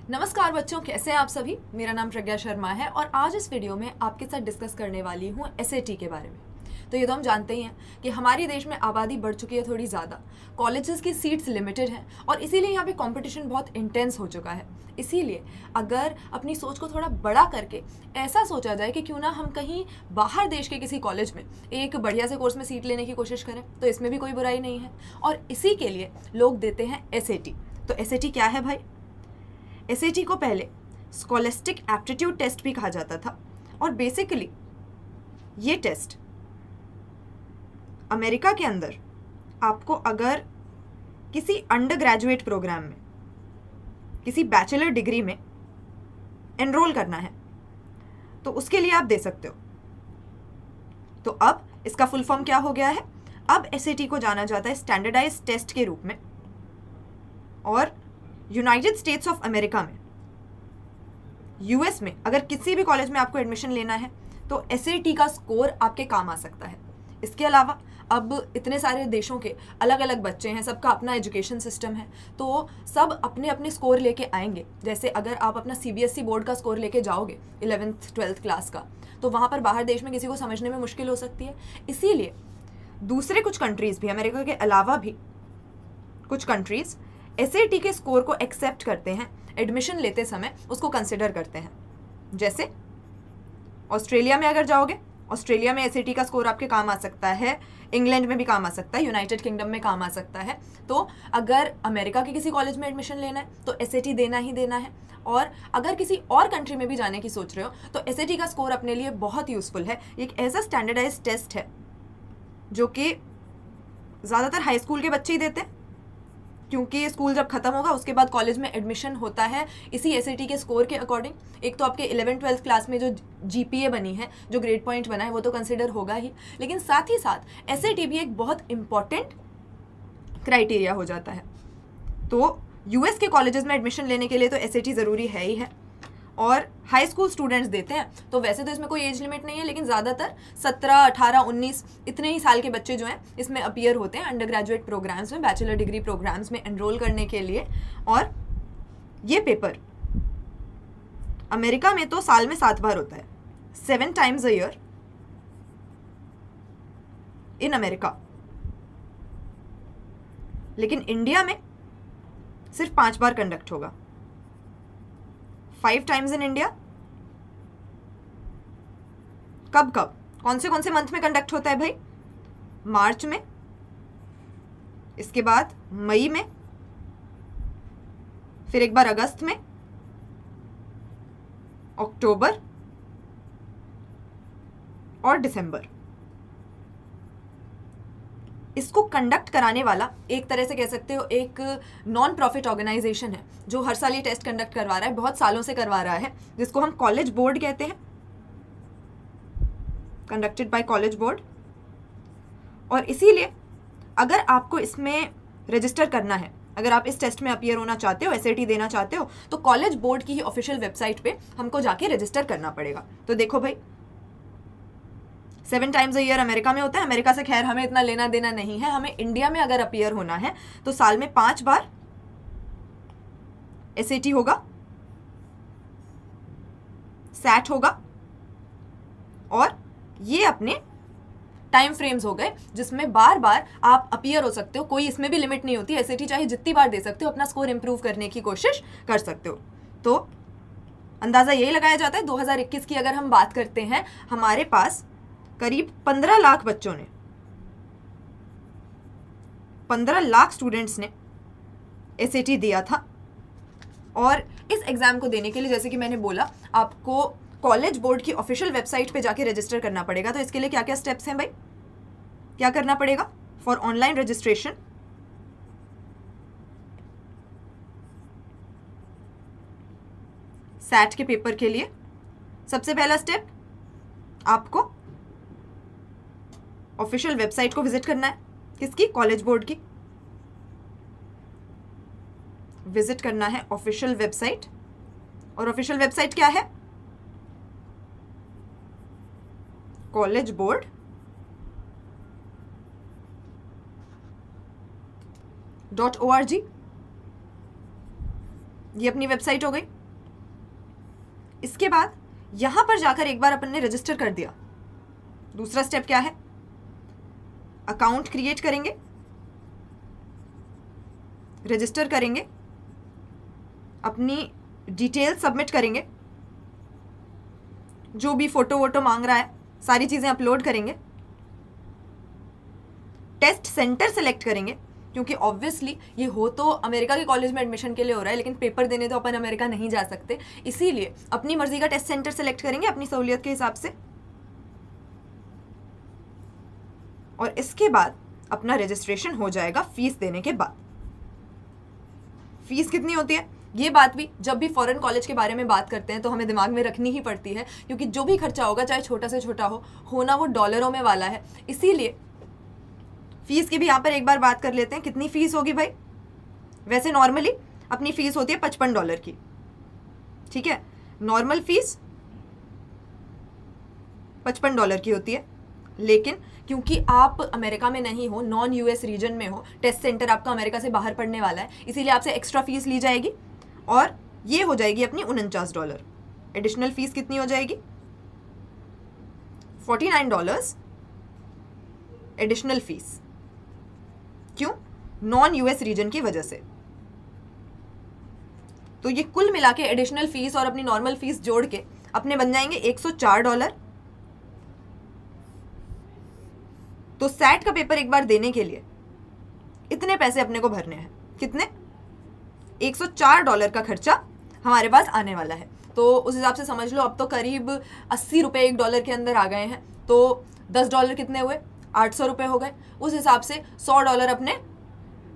नमस्कार बच्चों, कैसे हैं आप सभी। मेरा नाम प्रज्ञा शर्मा है और आज इस वीडियो में आपके साथ डिस्कस करने वाली हूँ एसएटी के बारे में। तो ये तो हम जानते ही हैं कि हमारे देश में आबादी बढ़ चुकी है थोड़ी ज़्यादा, कॉलेजेस की सीट्स लिमिटेड हैं और इसीलिए यहाँ पे कंपटीशन बहुत इंटेंस हो चुका है। इसीलिए अगर अपनी सोच को थोड़ा बड़ा करके ऐसा सोचा जाए कि क्यों ना हम कहीं बाहर देश के किसी कॉलेज में एक बढ़िया से कोर्स में सीट लेने की कोशिश करें, तो इसमें भी कोई बुराई नहीं है। और इसी के लिए लोग देते हैं एसएटी। तो एसएटी क्या है भाई? एसएटी को पहले स्कॉलेस्टिक एप्टीट्यूड टेस्ट भी कहा जाता था और बेसिकली ये टेस्ट अमेरिका के अंदर आपको अगर किसी अंडर ग्रेजुएट प्रोग्राम में, किसी बैचलर डिग्री में एनरोल करना है तो उसके लिए आप दे सकते हो। तो अब इसका फुल फॉर्म क्या हो गया है? अब एसएटी को जाना जाता है स्टैंडर्डाइज्ड टेस्ट के रूप में और यूनाइटेड स्टेट्स ऑफ अमेरिका में, यूएस में अगर किसी भी कॉलेज में आपको एडमिशन लेना है तो एसएटी का स्कोर आपके काम आ सकता है। इसके अलावा अब इतने सारे देशों के अलग अलग बच्चे हैं, सबका अपना एजुकेशन सिस्टम है, तो सब अपने अपने स्कोर लेके आएंगे। जैसे अगर आप अपना सीबीएसई बोर्ड का स्कोर लेके जाओगे 11th 12th क्लास का, तो वहाँ पर बाहर देश में किसी को समझने में मुश्किल हो सकती है। इसीलिए दूसरे कुछ कंट्रीज़ भी, अमेरिका के अलावा भी कुछ कंट्रीज़ एसएटी के स्कोर को एक्सेप्ट करते हैं, एडमिशन लेते समय उसको कंसिडर करते हैं। जैसे ऑस्ट्रेलिया में अगर जाओगे, ऑस्ट्रेलिया में एसएटी का स्कोर आपके काम आ सकता है, इंग्लैंड में भी काम आ सकता है, यूनाइटेड किंगडम में काम आ सकता है। तो अगर अमेरिका के किसी कॉलेज में एडमिशन लेना है तो एसएटी देना ही देना है। और अगर किसी और कंट्री में भी जाने की सोच रहे हो तो एसएटी का स्कोर अपने लिए बहुत यूज़फुल है। एक ऐसा स्टैंडर्डाइज्ड टेस्ट है जो कि ज़्यादातर हाई स्कूल के बच्चे ही देते हैं, क्योंकि स्कूल जब खत्म होगा उसके बाद कॉलेज में एडमिशन होता है इसी एसएटी के स्कोर के अकॉर्डिंग। एक तो आपके 11th 12th क्लास में जो जीपीए बनी है, जो ग्रेड पॉइंट बना है, वो तो कंसिडर होगा ही, लेकिन साथ ही साथ एसएटी भी एक बहुत इंपॉर्टेंट क्राइटेरिया हो जाता है। तो यूएस के कॉलेजेस में एडमिशन लेने के लिए तो एसएटी ज़रूरी है ही है और हाई स्कूल स्टूडेंट्स देते हैं। तो वैसे तो इसमें कोई एज लिमिट नहीं है, लेकिन ज़्यादातर 17, 18, 19 इतने ही साल के बच्चे जो हैं इसमें अपीयर होते हैं अंडर ग्रेजुएट प्रोग्राम्स में, बैचलर डिग्री प्रोग्राम्स में एनरोल करने के लिए। और ये पेपर अमेरिका में तो साल में 7 बार होता है, 7 times a year in America, लेकिन इंडिया में सिर्फ 5 बार कंडक्ट होगा। 5 times इन इंडिया। कब कब, कौन से मंथ में कंडक्ट होता है भाई? मार्च में, इसके बाद मई में, फिर एक बार अगस्त में, अक्टूबर और दिसंबर। इसको कंडक्ट कराने वाला एक तरह से कह सकते हो एक नॉन प्रॉफिट ऑर्गेनाइजेशन है जो हर साल ये टेस्ट कंडक्ट करवा रहा है, बहुत सालों से करवा रहा है, जिसको हम कॉलेज बोर्ड कहते हैं, कंडक्टेड बाय कॉलेज बोर्ड। और इसीलिए अगर आपको इसमें रजिस्टर करना है, अगर आप इस टेस्ट में अपीयर होना चाहते हो, एसएटी देना चाहते हो, तो कॉलेज बोर्ड की ही ऑफिशियल वेबसाइट पे हमको जाके रजिस्टर करना पड़ेगा। तो देखो भाई, 7 times a year अमेरिका में होता है। अमेरिका से खैर हमें इतना लेना देना नहीं है। हमें इंडिया में अगर अपीयर होना है तो साल में 5 बार एसएटी होगा, सैट होगा, और ये अपने टाइम फ्रेम्स हो गए जिसमें बार बार आप अपीयर हो सकते हो। कोई इसमें भी लिमिट नहीं होती, एसएटी चाहे जितनी बार दे सकते हो, अपना स्कोर इंप्रूव करने की कोशिश कर सकते हो। तो अंदाज़ा यही लगाया जाता है। 2021 की अगर हम बात करते हैं, हमारे पास करीब 15 लाख बच्चों ने, 15 लाख स्टूडेंट्स ने एसएटी दिया था। और इस एग्ज़ाम को देने के लिए, जैसे कि मैंने बोला, आपको कॉलेज बोर्ड की ऑफिशियल वेबसाइट पे जाके रजिस्टर करना पड़ेगा। तो इसके लिए क्या क्या स्टेप्स हैं भाई? क्या करना पड़ेगा? फॉर ऑनलाइन रजिस्ट्रेशन, सैट के पेपर के लिए सबसे पहला स्टेप, आपको ऑफिशियल वेबसाइट को विजिट करना है। किसकी? कॉलेज बोर्ड की। विजिट करना है ऑफिशियल वेबसाइट। और ऑफिशियल वेबसाइट क्या है? collegeboard.org। ये अपनी वेबसाइट हो गई। इसके बाद यहाँ पर जाकर एक बार अपन ने रजिस्टर कर दिया, दूसरा स्टेप क्या है, अकाउंट क्रिएट करेंगे, रजिस्टर करेंगे, अपनी डिटेल सबमिट करेंगे, जो भी फोटो वोटो मांग रहा है सारी चीज़ें अपलोड करेंगे, टेस्ट सेंटर सेलेक्ट करेंगे, क्योंकि ऑब्वियसली ये हो तो अमेरिका के कॉलेज में एडमिशन के लिए हो रहा है, लेकिन पेपर देने तो अपन अमेरिका नहीं जा सकते, इसीलिए अपनी मर्जी का टेस्ट सेंटर सेलेक्ट करेंगे अपनी सहूलियत के हिसाब से। और इसके बाद अपना रजिस्ट्रेशन हो जाएगा फीस देने के बाद। फीस कितनी होती है, ये बात भी जब भी फॉरेन कॉलेज के बारे में बात करते हैं तो हमें दिमाग में रखनी ही पड़ती है, क्योंकि जो भी खर्चा होगा चाहे छोटा से छोटा हो, होना वो डॉलरों में वाला है। इसीलिए फीस की भी यहाँ पर एक बार बात कर लेते हैं। कितनी फीस होगी भाई, वैसे नॉर्मली अपनी फीस होती है $55 की, ठीक है, नॉर्मल फीस $55 की होती है। लेकिन क्योंकि आप अमेरिका में नहीं हो, नॉन यूएस रीजन में हो, टेस्ट सेंटर आपका अमेरिका से बाहर पड़ने वाला है, इसीलिए आपसे एक्स्ट्रा फीस ली जाएगी और ये हो जाएगी अपनी $49। एडिशनल फीस कितनी हो जाएगी, $49 एडिशनल फीस। क्यों, नॉन यूएस रीजन की वजह से। तो ये कुल मिला के एडिशनल फीस और अपनी नॉर्मल फीस जोड़ के अपने बन जाएंगे $104। तो सैट का पेपर एक बार देने के लिए इतने पैसे अपने को भरने हैं, कितने, $104 का खर्चा हमारे पास आने वाला है। तो उस हिसाब से समझ लो अब तो करीब 80 रुपये $1 के अंदर आ गए हैं। तो $10 कितने हुए, 800 रुपये हो गए। उस हिसाब से $100 अपने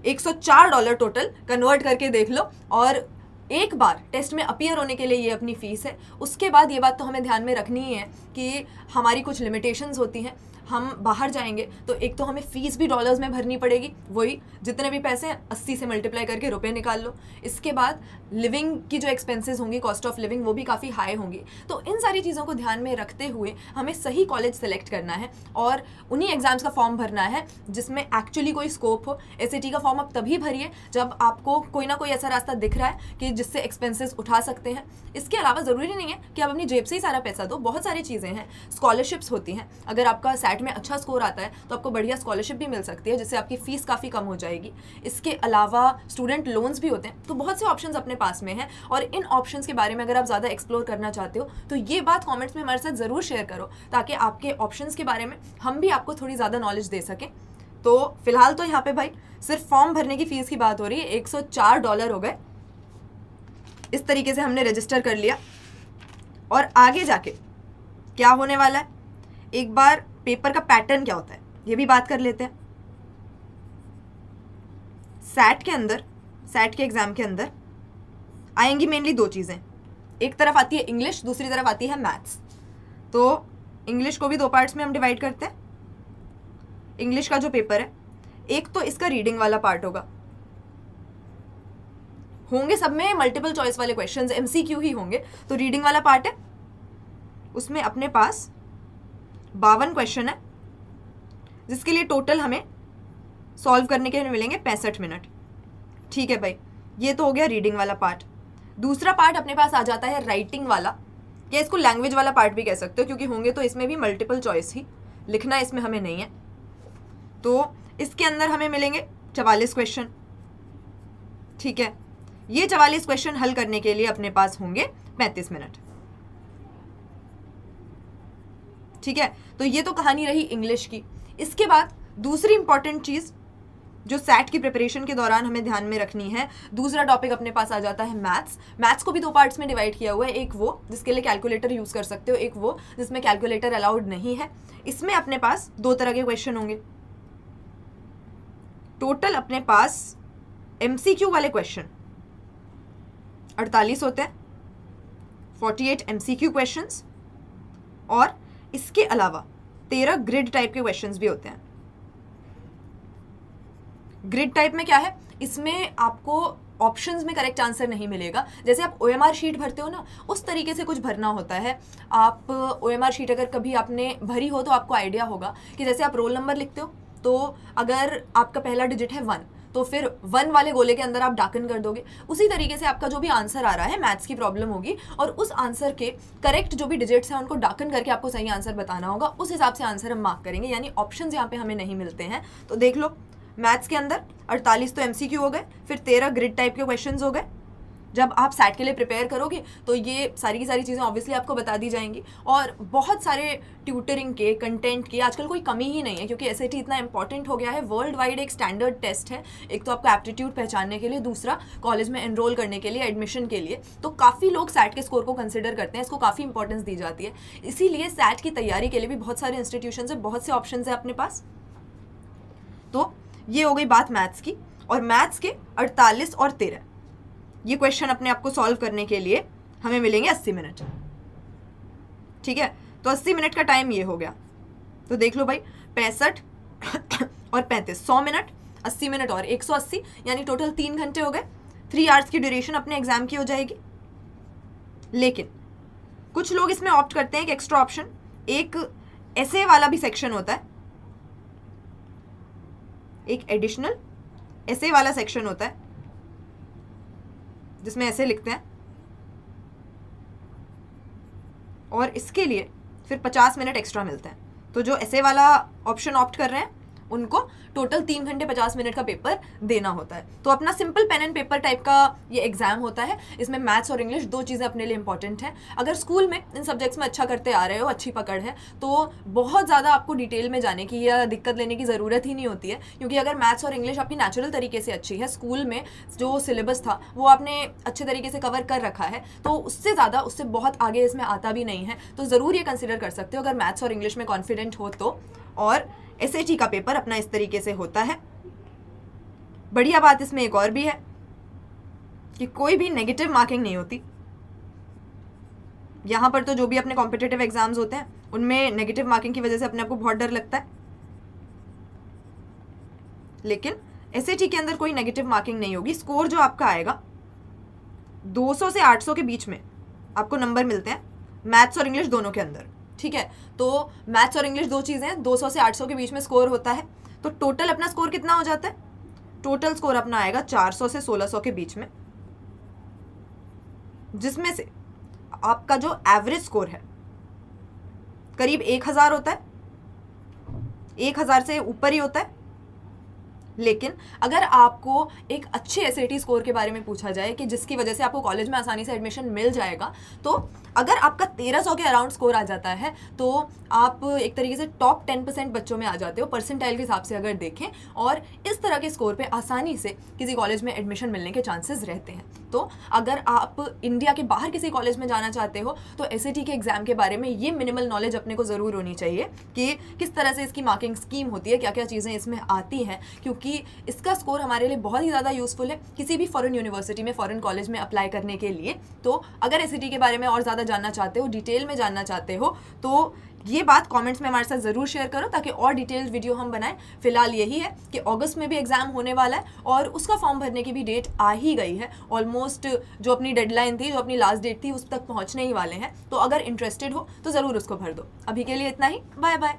$104 टोटल कन्वर्ट करके देख लो। और एक बार टेस्ट में अपीयर होने के लिए ये अपनी फ़ीस है। उसके बाद ये बात तो हमें ध्यान में रखनी ही है कि हमारी कुछ लिमिटेशंस होती हैं। हम बाहर जाएंगे तो एक तो हमें फ़ीस भी डॉलर्स में भरनी पड़ेगी, वही जितने भी पैसे हैं 80 से मल्टीप्लाई करके रुपए निकाल लो। इसके बाद लिविंग की जो एक्सपेंसेस होंगी, कॉस्ट ऑफ लिविंग, वो भी काफ़ी हाई होंगी। तो इन सारी चीज़ों को ध्यान में रखते हुए हमें सही कॉलेज सेलेक्ट करना है और उन्हीं एग्ज़ाम्स का फॉर्म भरना है जिसमें एक्चुअली कोई स्कोप हो। SAT का फॉर्म आप तभी भरिए जब आपको कोई ना कोई ऐसा रास्ता दिख रहा है कि जिससे एक्सपेंसेस उठा सकते हैं। इसके अलावा ज़रूरी नहीं है कि आप अपनी जेब से ही सारा पैसा दो, बहुत सारी चीज़ें हैं। स्कॉलरशिप्स होती हैं, अगर आपका सैट में अच्छा स्कोर आता है तो आपको बढ़िया स्कॉलरशिप भी मिल सकती है जिससे आपकी फ़ीस काफ़ी कम हो जाएगी। इसके अलावा स्टूडेंट लोन्स भी होते हैं। तो बहुत से ऑप्शंस अपने पास में हैं और इन ऑप्शंस के बारे में अगर आप ज़्यादा एक्सप्लोर करना चाहते हो तो ये बात कमेंट्स में हमारे साथ ज़रूर शेयर करो ताकि आपके ऑप्शंस के बारे में हम भी आपको थोड़ी ज़्यादा नॉलेज दे सकें। तो फिलहाल तो यहाँ पे भाई सिर्फ फॉर्म भरने की फ़ीस की बात हो रही है, $104 हो गए। इस तरीके से हमने रजिस्टर कर लिया और आगे जाके क्या होने वाला है, एक बार पेपर का पैटर्न क्या होता है ये भी बात कर लेते हैं। सैट के अंदर, सैट के एग्ज़ाम के अंदर आएंगी मेनली दो चीज़ें, एक तरफ आती है इंग्लिश, दूसरी तरफ आती है मैथ्स। तो इंग्लिश को भी दो पार्ट्स में हम डिवाइड करते हैं। इंग्लिश का जो पेपर है, एक तो इसका रीडिंग वाला पार्ट होंगे सब में मल्टीपल चॉइस वाले क्वेश्चंस, MCQ ही होंगे। तो रीडिंग वाला पार्ट है, उसमें अपने पास 52 क्वेश्चन है जिसके लिए टोटल हमें सॉल्व करने के लिए मिलेंगे 65 मिनट। ठीक है भाई, ये तो हो गया रीडिंग वाला पार्ट। दूसरा पार्ट अपने पास आ जाता है राइटिंग वाला, या इसको लैंग्वेज वाला पार्ट भी कह सकते हो क्योंकि होंगे तो इसमें भी मल्टीपल चॉइस ही, लिखना इसमें हमें नहीं है। तो इसके अंदर हमें मिलेंगे 44 क्वेश्चन। ठीक है, ये 44 क्वेश्चन हल करने के लिए अपने पास होंगे 35 मिनट। ठीक है, तो ये तो कहानी रही इंग्लिश की। इसके बाद दूसरी इंपॉर्टेंट चीज़ जो सैट की प्रिपरेशन के दौरान हमें ध्यान में रखनी है, दूसरा टॉपिक अपने पास आ जाता है मैथ्स। मैथ्स को भी दो पार्ट्स में डिवाइड किया हुआ है, एक वो जिसके लिए कैलकुलेटर यूज़ कर सकते हो, एक वो जिसमें कैलकुलेटर अलाउड नहीं है। इसमें अपने पास दो तरह के क्वेश्चन होंगे। टोटल अपने पास MCQ वाले क्वेश्चन 48 होते हैं, 48 MCQ क्वेश्चंस, और इसके अलावा 13 ग्रिड टाइप के क्वेश्चंस भी होते हैं। ग्रिड टाइप में क्या है, इसमें आपको ऑप्शंस में करेक्ट आंसर नहीं मिलेगा। जैसे आप OMR शीट भरते हो ना, उस तरीके से कुछ भरना होता है। आप OMR शीट अगर कभी आपने भरी हो तो आपको आइडिया होगा कि जैसे आप रोल नंबर लिखते हो तो अगर आपका पहला डिजिट है 1 तो फिर 1 वाले गोले के अंदर आप डाकन कर दोगे। उसी तरीके से आपका जो भी आंसर आ रहा है मैथ्स की प्रॉब्लम होगी और उस आंसर के करेक्ट जो भी डिजिट्स हैं उनको डाकन करके आपको सही आंसर बताना होगा, उस हिसाब से आंसर हम मार्क करेंगे। यानी ऑप्शंस यहाँ पे हमें नहीं मिलते हैं। तो देख लो, मैथ्स के अंदर 48 तो MCQ हो गए, फिर 13 ग्रिड टाइप के क्वेश्चंस हो गए। जब आप सैट के लिए प्रिपेयर करोगे तो ये सारी की सारी चीज़ें ऑब्वियसली आपको बता दी जाएंगी। और बहुत सारे ट्यूटरिंग के कंटेंट की आजकल कोई कमी ही नहीं है, क्योंकि SAT इतना इंपॉर्टेंट हो गया है। वर्ल्ड वाइड एक स्टैंडर्ड टेस्ट है, एक तो आपको एप्टीट्यूड पहचानने के लिए, दूसरा कॉलेज में एनरोल करने के लिए, एडमिशन के लिए। तो काफ़ी लोग सैट के स्कोर को कंसिडर करते हैं, इसको काफ़ी इंपॉर्टेंस दी जाती है। इसीलिए सैट की तैयारी के लिए भी बहुत सारे इंस्टीट्यूशन है, बहुत से ऑप्शन है अपने पास। तो ये हो गई बात मैथ्स की। और मैथ्स के 48 और 13 ये क्वेश्चन अपने आप को सॉल्व करने के लिए हमें मिलेंगे 80 मिनट। ठीक है, तो 80 मिनट का टाइम ये हो गया। तो देख लो भाई, 65 और 35, 100 मिनट, 80 मिनट और 180, यानी टोटल 3 घंटे हो गए। 3 आवर्स की ड्यूरेशन अपने एग्जाम की हो जाएगी। लेकिन कुछ लोग इसमें ऑप्ट करते हैं कि एक्स्ट्रा ऑप्शन, एक ऐसे वाला भी सेक्शन होता है, एक एडिशनल ऐसे वाला सेक्शन होता है जिसमें ऐसे लिखते हैं, और इसके लिए फिर 50 मिनट एक्स्ट्रा मिलते हैं। तो जो ऐसे वाला ऑप्शन ऑप्ट कर रहे हैं उनको टोटल 3 घंटे 50 मिनट का पेपर देना होता है। तो अपना simple pen and paper type का ये एग्जाम होता है। इसमें मैथ्स और इंग्लिश 2 चीज़ें अपने लिए इंपॉर्टेंट हैं। अगर स्कूल में इन सब्जेक्ट्स में अच्छा करते आ रहे हो, अच्छी पकड़ है, तो बहुत ज़्यादा आपको डिटेल में जाने की या दिक्कत लेने की ज़रूरत ही नहीं होती है। क्योंकि अगर मैथ्स और इंग्लिश आपकी नेचुरल तरीके से अच्छी है, स्कूल में जो सिलेबस था वो आपने अच्छे तरीके से कवर कर रखा है, तो उससे ज़्यादा, उससे बहुत आगे इसमें आता भी नहीं है। तो ज़रूर ये कंसिडर कर सकते हो अगर मैथ्स और इंग्लिश में कॉन्फिडेंट हो तो। और SAT का पेपर अपना इस तरीके से होता है। बढ़िया बात इसमें एक और भी है कि कोई भी नेगेटिव मार्किंग नहीं होती। यहां पर तो जो भी अपने कॉम्पिटिटिव एग्जाम्स होते हैं उनमें नेगेटिव मार्किंग की वजह से अपने आप को बहुत डर लगता है, लेकिन SAT के अंदर कोई नेगेटिव मार्किंग नहीं होगी। स्कोर जो आपका आएगा 200 से 800 के बीच में आपको नंबर मिलते हैं मैथ्स और इंग्लिश दोनों के अंदर। ठीक है, तो मैथ्स और इंग्लिश 2 चीज़ें हैं, 200 से 800 के बीच में स्कोर होता है। तो टोटल अपना स्कोर कितना हो जाता है? टोटल स्कोर अपना आएगा 400 से 1600 के बीच में, जिसमें से आपका जो एवरेज स्कोर है करीब 1000 होता है, 1000 से ऊपर ही होता है। लेकिन अगर आपको एक अच्छे SAT स्कोर के बारे में पूछा जाए कि जिसकी वजह से आपको कॉलेज में आसानी से एडमिशन मिल जाएगा, तो अगर आपका 1300 के अराउंड स्कोर आ जाता है तो आप एक तरीके से टॉप 10% बच्चों में आ जाते हो परसेंटाइल के हिसाब से अगर देखें। और इस तरह के स्कोर पे आसानी से किसी कॉलेज में एडमिशन मिलने के चांसेस रहते हैं। तो अगर आप इंडिया के बाहर किसी कॉलेज में जाना चाहते हो तो SAT के एग्जाम के बारे में ये मिनिमल नॉलेज अपने को ज़रूर होनी चाहिए कि किस तरह से इसकी मार्किंग स्कीम होती है, क्या क्या चीज़ें इसमें आती हैं, क्योंकि इसका स्कोर हमारे लिए बहुत ही ज़्यादा यूज़फुल है किसी भी फॉरेन यूनिवर्सिटी में, फॉरेन कॉलेज में अप्लाई करने के लिए। तो अगर SAT के बारे में और ज़्यादा जानना चाहते हो, डिटेल में जानना चाहते हो, तो ये बात कमेंट्स में हमारे साथ ज़रूर शेयर करो ताकि और डिटेल्ड वीडियो हम बनाएं। फिलहाल यही है कि अगस्त में भी एग्जाम होने वाला है और उसका फॉर्म भरने की भी डेट आ ही गई है। ऑलमोस्ट जो अपनी डेडलाइन थी, जो अपनी लास्ट डेट थी, उस तक पहुंचने ही वाले हैं। तो अगर इंटरेस्टेड हो तो ज़रूर उसको भर दो। अभी के लिए इतना ही, बाय बाय।